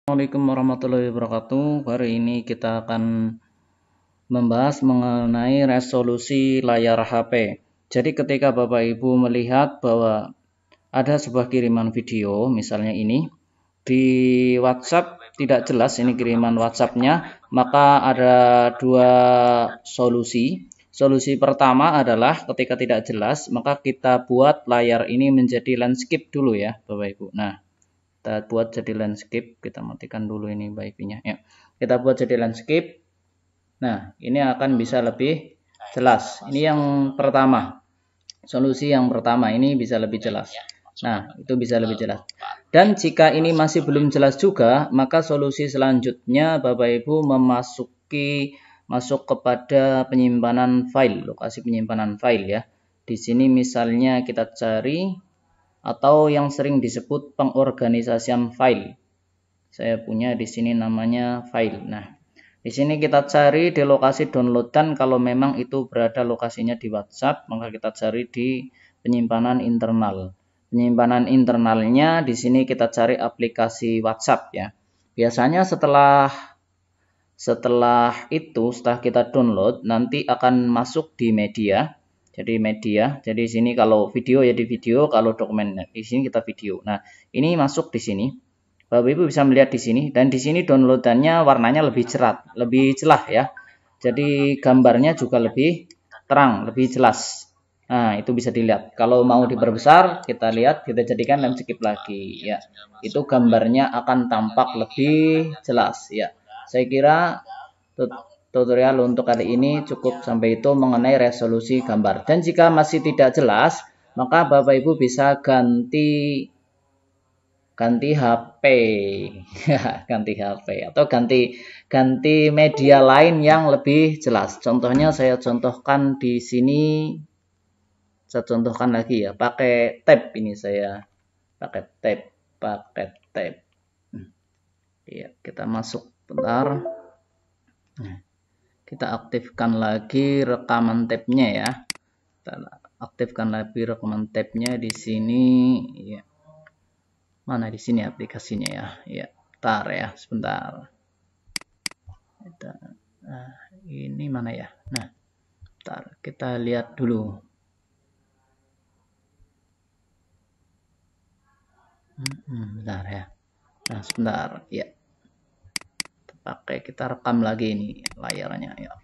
Assalamualaikum warahmatullahi wabarakatuh. Hari ini kita akan membahas mengenai resolusi layar HP. Jadi ketika Bapak Ibu melihat bahwa ada sebuah kiriman video, misalnya ini, di WhatsApp tidak jelas ini kiriman WhatsApp-nya, maka ada dua solusi. Solusi pertama adalah ketika tidak jelas, maka kita buat layar ini menjadi landscape dulu ya Bapak Ibu. Nah, kita buat jadi landscape, kita matikan dulu ini wifi-nya ya. Kita buat jadi landscape. Nah, ini akan bisa lebih jelas. Ini yang pertama. Solusi yang pertama ini bisa lebih jelas. Nah, itu bisa lebih jelas. Dan jika ini masih belum jelas juga, maka solusi selanjutnya Bapak Ibu masuk kepada penyimpanan file, lokasi penyimpanan file ya. Di sini misalnya kita cari atau yang sering disebut pengorganisasian file. Saya punya di sini namanya file. Nah, di sini kita cari di lokasi downloadan. Kalau memang itu berada lokasinya di WhatsApp, maka kita cari di penyimpanan internal. Penyimpanan internalnya di sini kita cari aplikasi WhatsApp ya. Biasanya setelah setelah kita download, nanti akan masuk di media. Jadi media, jadi sini kalau video ya di video, kalau dokumen di sini kita video. Nah, ini masuk di sini. Bapak Ibu bisa melihat di sini, dan di sini downloadannya warnanya lebih cerah, lebih jelas ya. Jadi gambarnya juga lebih terang, lebih jelas. Nah, itu bisa dilihat. Kalau mau diperbesar, kita lihat, kita jadikan landscape lagi ya. Itu gambarnya akan tampak lebih jelas ya. Saya kira tutorial untuk kali ini cukup sampai itu mengenai resolusi gambar. Dan jika masih tidak jelas, maka Bapak Ibu bisa ganti HP ganti HP atau ganti media lain yang lebih jelas. Contohnya saya contohkan di sini, saya contohkan lagi ya, pakai tab. Ini saya pakai tab. Ya, kita masuk bentar. Nah, kita aktifkan lagi rekaman tabnya ya. Kita aktifkan lagi rekaman tabnya di sini ya. Mana di sini aplikasinya ya? Ya, bentar ya, sebentar. Nah, ini mana ya? Nah, bentar, kita lihat dulu. Bentar ya. Nah, sebentar ya. Kita rekam lagi ini layarnya ya.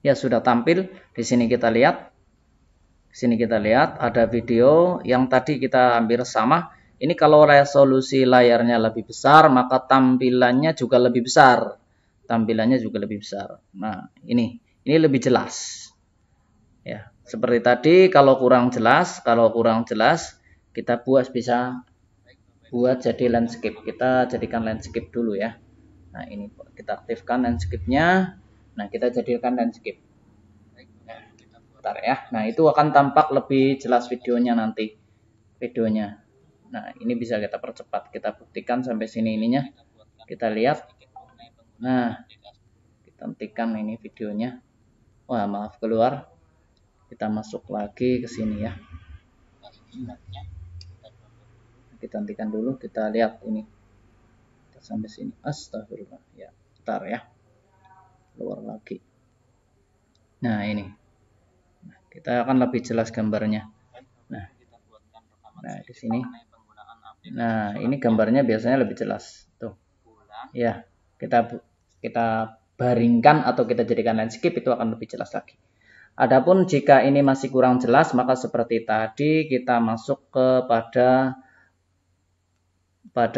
Ya, sudah tampil. Di sini kita lihat. Di sini kita lihat ada video yang tadi kita hampir sama. Ini kalau resolusi layarnya lebih besar, maka tampilannya juga lebih besar. Tampilannya juga lebih besar. Nah, ini lebih jelas. Ya, seperti tadi kalau kurang jelas, kita bisa buat jadi landscape. Kita jadikan landscape dulu ya. Nah, ini kita aktifkan landscape-nya. Nah, kita jadikan landscape. Bentar ya. Nah, itu akan tampak lebih jelas videonya nanti. Nah, ini bisa kita percepat. Kita buktikan sampai sini ininya. Kita lihat. Nah, kita hentikan ini videonya. Wah, maaf keluar. Kita masuk lagi ke sini ya. Kita hentikan dulu. Kita lihat ini. Kita sampai sini. Astagfirullah. Ya, bentar ya. Keluar lagi. Nah, ini. Nah, kita akan lebih jelas gambarnya. Nah, di sini. Nah, ini gambarnya biasanya lebih jelas. Tuh. Ya, kita baringkan atau kita jadikan landscape, itu akan lebih jelas lagi. Adapun jika ini masih kurang jelas, maka seperti tadi kita masuk kepada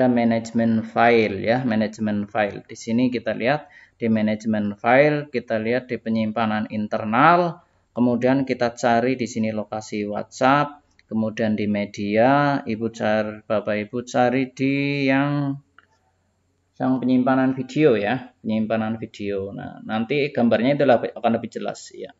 manajemen file ya, manajemen file. Di sini kita lihat di manajemen file, kita lihat di penyimpanan internal, kemudian kita cari di sini lokasi WhatsApp, kemudian di media, Bapak Ibu cari di yang penyimpanan video ya, penyimpanan video. Nah, nanti gambarnya itu akan lebih jelas ya.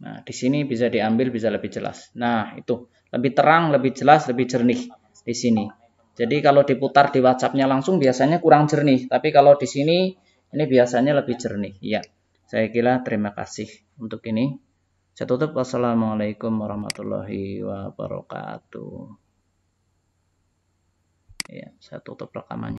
Nah, di sini bisa diambil, bisa lebih jelas. Nah, itu lebih terang, lebih jelas, lebih jernih di sini. Jadi kalau diputar di WhatsApp-nya langsung biasanya kurang jernih, tapi kalau di sini ini biasanya lebih jernih. Ya, saya kira terima kasih untuk ini. Saya tutup. Wassalamualaikum warahmatullahi wabarakatuh. Saya tutup rekamannya.